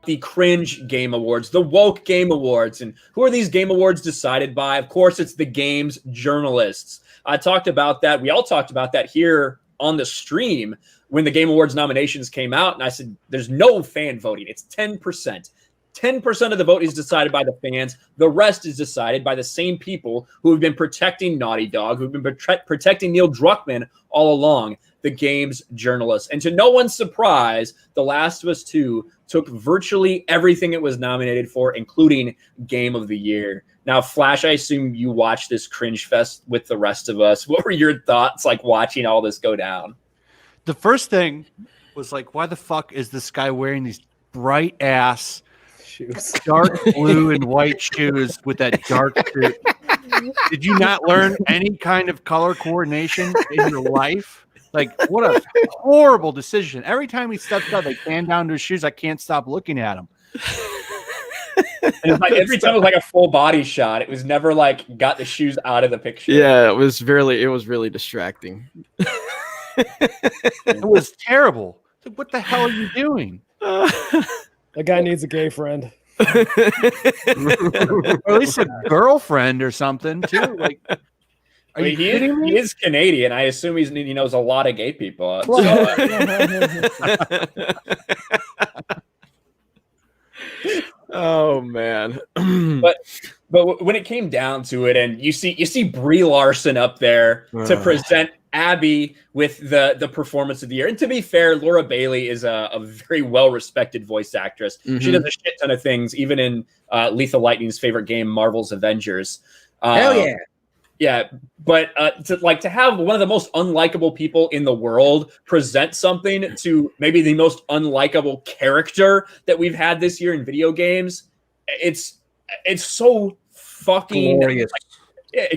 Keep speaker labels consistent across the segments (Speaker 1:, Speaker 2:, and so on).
Speaker 1: the cringe game awards, the woke game awards. And who are these game awards decided by? Of course, it's the game's journalists. I talked about that. We all talked about that here on the stream when the Game Awards nominations came out. And I said, there's no fan voting. It's 10%. 10% of the vote is decided by the fans. The rest is decided by the same people who have been protecting Naughty Dog, who've been protecting Neil Druckmann all along, the game's journalists. And to no one's surprise, The Last of Us 2 took virtually everything it was nominated for, including Game of the Year. Now, Flash, I assume you watched this cringe fest with the rest of us. What were your thoughts like watching all this go down?
Speaker 2: The first thing was like, why the fuck is this guy wearing these bright ass shoes, dark blue and white shoes with that dark suit? Did you not learn any kind of color coordination in your life? Like, what a horrible decision. Every time he steps out, they pan down to his shoes. I can't stop looking at him.
Speaker 1: And like every time it was like a full body shot. It was never like got the shoes out of the picture.
Speaker 3: Yeah, it was really distracting.
Speaker 2: It was terrible. Like, what the hell are you doing?
Speaker 4: That guy needs a gay friend.
Speaker 2: Or at least a girlfriend or something too. Like,
Speaker 1: he is Canadian. I assume he knows a lot of gay people.
Speaker 3: Oh man.
Speaker 1: but when it came down to it, and you see Brie Larson up there to present Abby with the performance of the year. And to be fair, Laura Bailey is a very well-respected voice actress. Mm-hmm. She does a shit ton of things, even in Lethal Lightning's favorite game, Marvel's Avengers.
Speaker 5: Hell yeah.
Speaker 1: Yeah, but to have one of the most unlikable people in the world present something to maybe the most unlikable character that we've had this year in video games, it's so fucking
Speaker 5: glorious.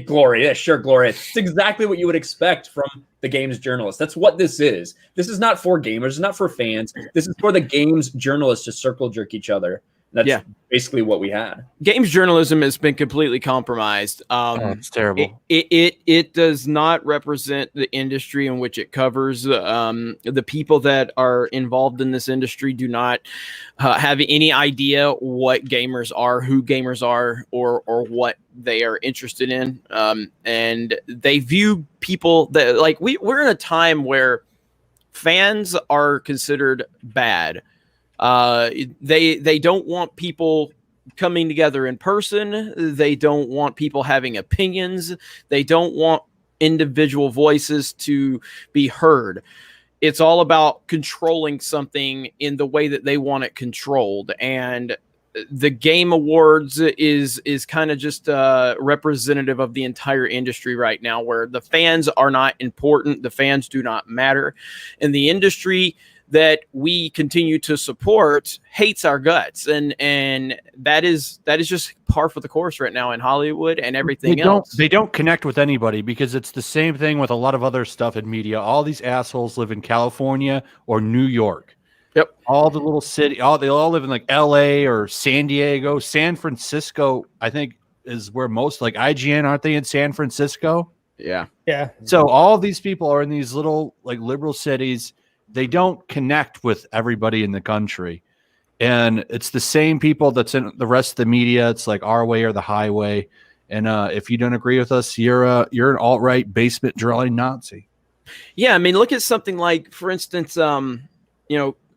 Speaker 1: Glorious, sure, glorious. It's exactly what you would expect from the game's journalists. That's what this is. This is not for gamers, it's not for fans. This is for the game's journalists to circle jerk each other. That's basically what we had.
Speaker 3: Games journalism has been completely compromised.
Speaker 2: It's terrible.
Speaker 3: It does not represent the industry in which it covers. The people that are involved in this industry do not have any idea what gamers are, who gamers are, or what they are interested in. And they view people that like we're in a time where fans are considered bad. They don't want people coming together in person. They don't want people having opinions. They don't want individual voices to be heard. It's all about controlling something in the way that they want it controlled. And the Game Awards is kind of just representative of the entire industry right now, where the fans are not important. The fans do not matter. And the industry that we continue to support hates our guts, and that is just par for the course right now in Hollywood and everything else.
Speaker 2: They don't connect with anybody because it's the same thing with a lot of other stuff in media. All these assholes live in California or New York.
Speaker 3: Yep.
Speaker 2: All the little city, they all live in like LA or San Diego. San Francisco, I think, is where most, like IGN, aren't they in San Francisco?
Speaker 3: Yeah.
Speaker 4: Yeah.
Speaker 2: So all these people are in these little like liberal cities. They don't connect with everybody in the country. And it's the same people that's in the rest of the media. It's like our way or the highway. And if you don't agree with us, you're an alt-right basement dwelling Nazi.
Speaker 3: Yeah, I mean, look at something like, for instance,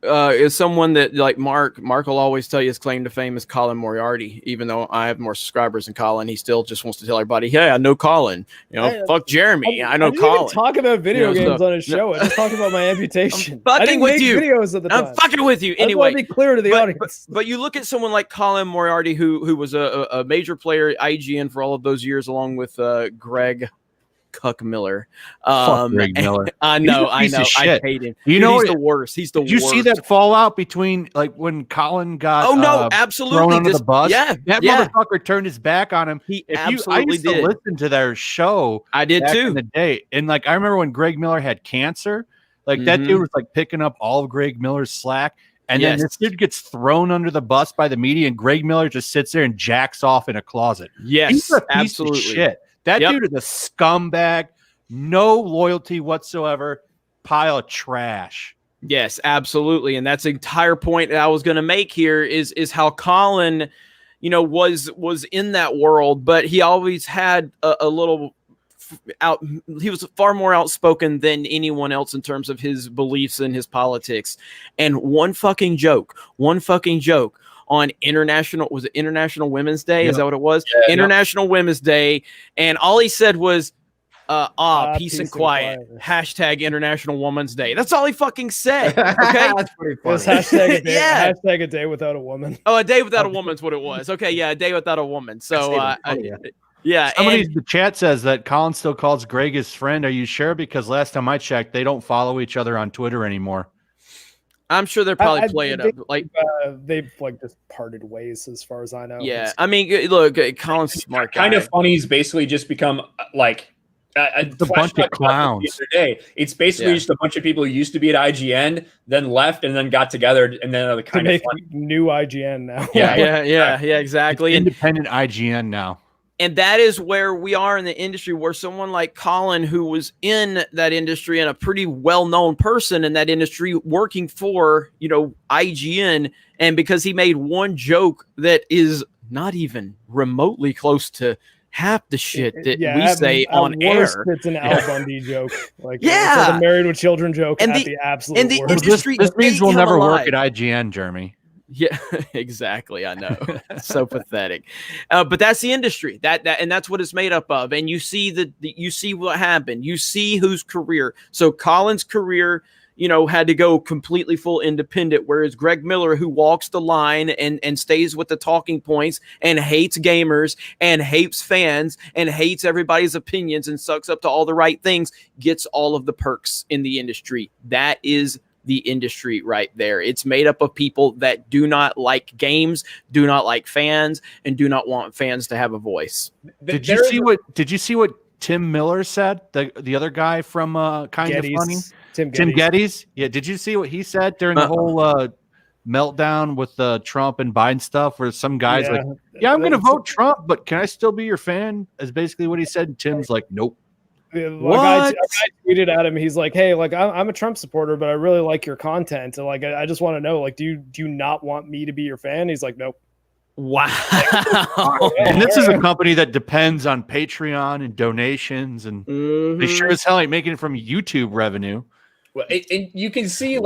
Speaker 3: is someone that like Mark will always tell you his claim to fame is Colin Moriarty. Even though I have more subscribers than Colin, he still just wants to tell everybody, hey, I know Colin. Fuck Jeremy. I know Colin.
Speaker 4: I didn't talk about video games on his show. I just talked about my amputation.
Speaker 3: I'm fucking with you.
Speaker 4: Videos at the time.
Speaker 3: I'm fucking with you. Anyway,
Speaker 4: I just want to be clear to the audience.
Speaker 3: But you look at someone like Colin Moriarty, who was a major player at IGN for all of those years, along with Greg Cuck Miller.
Speaker 2: Greg Miller.
Speaker 3: I know. I hate him.
Speaker 2: He's
Speaker 3: the worst. He's the worst.
Speaker 2: Did you see that fallout between like when Colin got
Speaker 3: absolutely
Speaker 2: thrown under the bus?
Speaker 3: Yeah.
Speaker 2: That motherfucker turned his back on him. I used to listen to their show.
Speaker 3: I did
Speaker 2: back
Speaker 3: too.
Speaker 2: In the day. And like I remember when Greg Miller had cancer, like that dude was like picking up all of Greg Miller's slack. And then this dude gets thrown under the bus by the media, and Greg Miller just sits there and jacks off in a closet.
Speaker 3: Yes,
Speaker 2: he's a piece
Speaker 3: absolutely.
Speaker 2: of shit. That dude is a scumbag, no loyalty whatsoever, pile of trash.
Speaker 3: Yes, absolutely. And that's the entire point that I was going to make here is how Colin, was in that world, but he always had a little out. He was far more outspoken than anyone else in terms of his beliefs and his politics. And one fucking joke on International Women's Day? Is that what it was?
Speaker 1: Yeah,
Speaker 3: International Women's Day. And all he said was, peace and quiet. Hashtag International Women's Day. That's all he fucking said. Okay.
Speaker 2: That's pretty
Speaker 4: It was
Speaker 2: funny.
Speaker 4: hashtag a day without a woman.
Speaker 3: Oh, a day without a woman's what it was. Okay, yeah, a day without a woman. So, yeah.
Speaker 2: Somebody in the chat says that Colin still calls Greg his friend. Are you sure? Because last time I checked, they don't follow each other on Twitter anymore.
Speaker 3: I'm sure they're probably playing up. Like
Speaker 4: they've just parted ways, as far as I know.
Speaker 3: yeah, I mean, look, Colin's smart guy.
Speaker 1: Kind of funny. He's basically just become like a
Speaker 2: bunch of clowns.
Speaker 1: The other day. It's basically just a bunch of people who used to be at IGN, then left, and then got together, and then are kind of
Speaker 4: new IGN now.
Speaker 3: Yeah, exactly.
Speaker 2: Independent IGN now.
Speaker 3: And that is where we are in the industry, where someone like Colin, who was in that industry and a pretty well-known person in that industry, working for, IGN, and because he made one joke that is not even remotely close to half the shit that we say on air.
Speaker 4: It's an Al Bundy joke. Like,
Speaker 3: yeah,
Speaker 4: it's like a Married with Children joke
Speaker 3: and
Speaker 4: at the absolute
Speaker 3: and the
Speaker 4: worst.
Speaker 3: industry.
Speaker 2: This means we'll never
Speaker 3: alive.
Speaker 2: work at IGN, Jeremy.
Speaker 3: Yeah, exactly. I know. It's so pathetic. But that's the industry. And that's what it's made up of. And you see you see what happened. You see whose career. So Colin's career, had to go completely full independent, whereas Greg Miller, who walks the line and stays with the talking points and hates gamers and hates fans and hates everybody's opinions and sucks up to all the right things, gets all of the perks in the industry. That is the industry right there. It's made up of people that do not like games, do not like fans, and do not want fans to have a voice.
Speaker 2: Did you see what Tim Miller said? The other guy from Kind of Funny? Tim Geddes. Yeah, did you see what he said during the whole meltdown with Trump and Biden stuff, where some guys I'm going to vote Trump, but can I still be your fan? Is basically what he said. And Tim's like, nope.
Speaker 4: A guy tweeted at him. He's like, "Hey, like I'm a Trump supporter, but I really like your content. And, like, I just want to know, like, do you not want me to be your fan?" He's like, "Nope."
Speaker 3: Wow.
Speaker 2: And this is a company that depends on Patreon and donations, and they sure as hell ain't making it from YouTube revenue.
Speaker 1: Well, and you can see,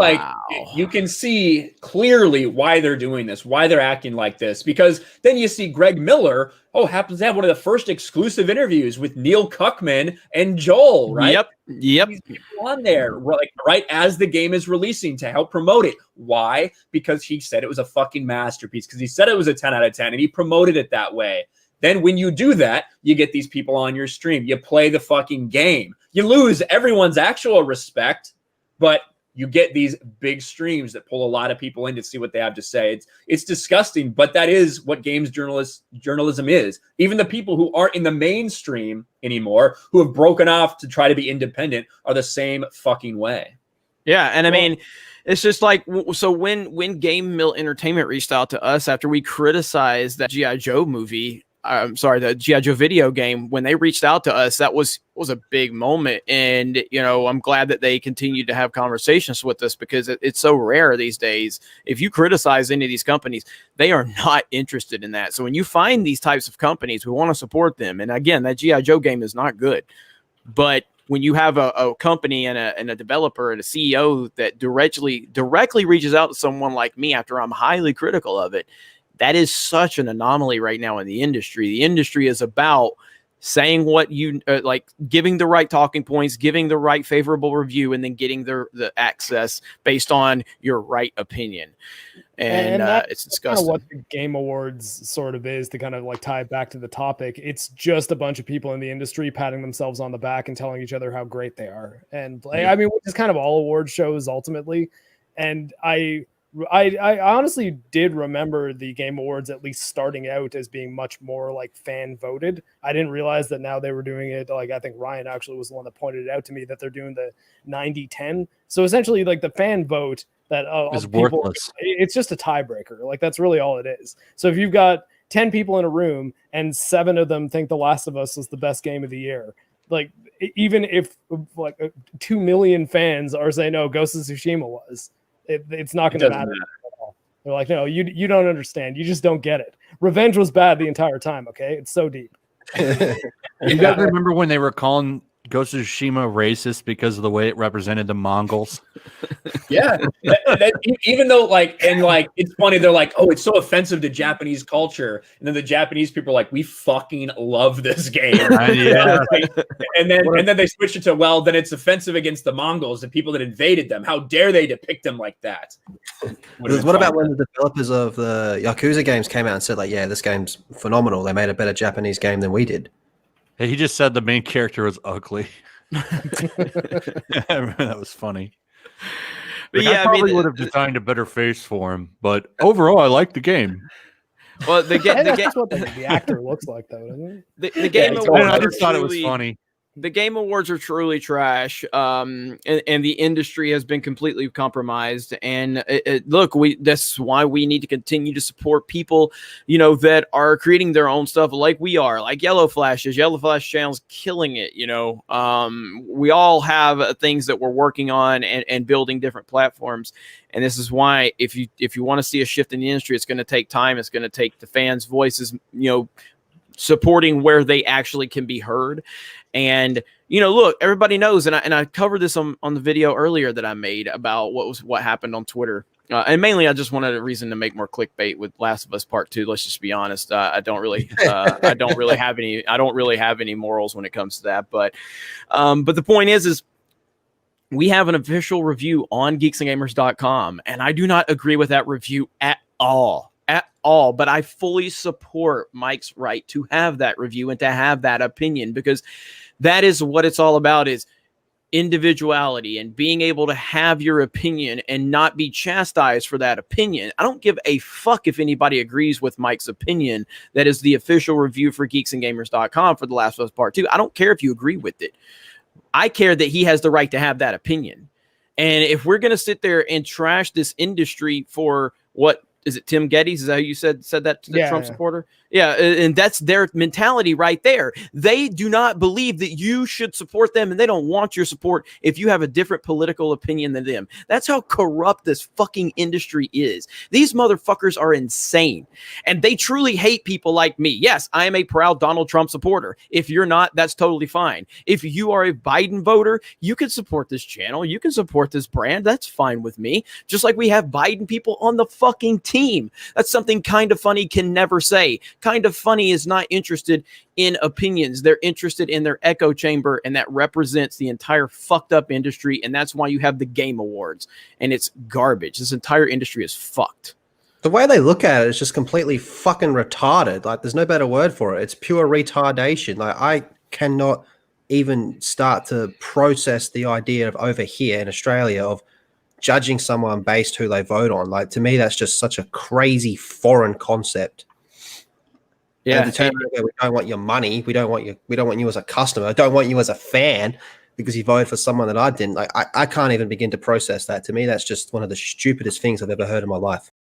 Speaker 1: you can see clearly why they're doing this, why they're acting like this, because then you see Greg Miller, happens to have one of the first exclusive interviews with Neil Cuckman and Joel, right?
Speaker 3: Yep.
Speaker 1: These people on there, right as the game is releasing to help promote it. Why? Because he said it was a fucking masterpiece, because he said it was a 10 out of 10, and he promoted it that way. Then when you do that, you get these people on your stream. You play the fucking game. You lose everyone's actual respect, but you get these big streams that pull a lot of people in to see what they have to say. It's disgusting, but that is what games journalism is. Even the people who aren't in the mainstream anymore, who have broken off to try to be independent, are the same fucking way.
Speaker 3: Yeah, and I mean, it's just like, so when Game Mill Entertainment reached out to us after we criticized that G.I. Joe movie, the G.I. Joe video game, when they reached out to us, that was a big moment. And, I'm glad that they continued to have conversations with us, because it's so rare these days. If you criticize any of these companies, they are not interested in that. So when you find these types of companies, we want to support them. And again, that G.I. Joe game is not good. But when you have a company and a developer and a CEO that directly reaches out to someone like me after I'm highly critical of it, that is such an anomaly right now in the industry. The industry is about saying what you like, giving the right talking points, giving the right favorable review, and then getting the access based on your right opinion. And it's disgusting.
Speaker 4: Kind of what the Game Awards sort of is, to kind of like tie it back to the topic. It's just a bunch of people in the industry patting themselves on the back and telling each other how great they are. And I mean, which is kind of all award shows ultimately. And I honestly did remember the Game Awards at least starting out as being much more like fan voted. I didn't realize that now they were doing it, like, I think Ryan actually was the one that pointed it out to me, that they're doing the 90-10. So essentially, like, the fan vote that
Speaker 2: is
Speaker 4: people,
Speaker 2: worthless.
Speaker 4: It's just a tiebreaker. Like, that's really all it is. So if you've got 10 people in a room and 7 of them think The Last of Us is the best game of the year, Like even if like 2 million fans are saying no, Ghost of Tsushima was, it's not going to matter at all. They're like, no, you don't understand. You just don't get it. Revenge was bad the entire time. Okay, it's so deep.
Speaker 2: You guys remember when they were calling Ghost of Tsushima racist because of the way it represented the Mongols?
Speaker 1: Yeah, even though it's funny, they're like, oh, it's so offensive to Japanese culture, and then the Japanese people are like, we fucking love this game.
Speaker 2: Yeah.
Speaker 1: and then they switch it to, well, then it's offensive against the Mongols, the people that invaded them. How dare they depict them like that?
Speaker 5: What about when the developers of the Yakuza games came out and said, like, yeah, this game's phenomenal. They made a better Japanese game than we did.
Speaker 2: Hey, he just said the main character was ugly. That was funny. But yeah, I probably would have designed a better face for him, but overall, I like the game.
Speaker 3: Well,
Speaker 4: that's what the actor looks like, though, doesn't it?
Speaker 3: The Game Awards.
Speaker 2: I just thought it was funny.
Speaker 3: The Game Awards are truly trash, and the industry has been completely compromised. And look, that's why we need to continue to support people, that are creating their own stuff, like we are, like Yellow Flash channel's killing it. We all have things that we're working on and building different platforms. And this is why, if you want to see a shift in the industry, it's going to take time. It's going to take the fans' voices, supporting where they actually can be heard. And, look, everybody knows, and I covered this on the video earlier that I made about what happened on Twitter. And mainly I just wanted a reason to make more clickbait with Last of Us Part 2. Let's just be honest. I don't really have any morals when it comes to that. But the point is we have an official review on geeksandgamers.com, and I do not agree with that review at all. But I fully support Mike's right to have that review and to have that opinion, because that is what it's all about, is individuality and being able to have your opinion and not be chastised for that opinion. I don't give a fuck if anybody agrees with Mike's opinion. That is the official review for geeksandgamers.com for The Last of Us Part 2. I don't care if you agree with it. I care that he has the right to have that opinion. And if we're going to sit there and trash this industry for what, is it Tim Geddes? Is that how you said that to the Trump supporter? Yeah, and that's their mentality right there. They do not believe that you should support them, and they don't want your support if you have a different political opinion than them. That's how corrupt this fucking industry is. These motherfuckers are insane, and they truly hate people like me. Yes, I am a proud Donald Trump supporter. If you're not, that's totally fine. If you are a Biden voter, you can support this channel. You can support this brand. That's fine with me. Just like we have Biden people on the fucking team. That's something Kind of Funny can never say. Kind of Funny is not interested in opinions. They're interested in their echo chamber, and that represents the entire fucked up industry. And that's why you have the Game Awards, and it's garbage. This entire industry is fucked.
Speaker 5: The way they look at it is just completely fucking retarded. Like, there's no better word for it. It's pure retardation. Like, I cannot even start to process the idea of over here in Australia of judging someone based who they vote on. Like, to me, that's just such a crazy foreign concept. Yeah, and we don't want your money. We don't want you as a customer. I don't want you as a fan because you voted for someone that I didn't. Like, I can't even begin to process that. To me, that's just one of the stupidest things I've ever heard in my life.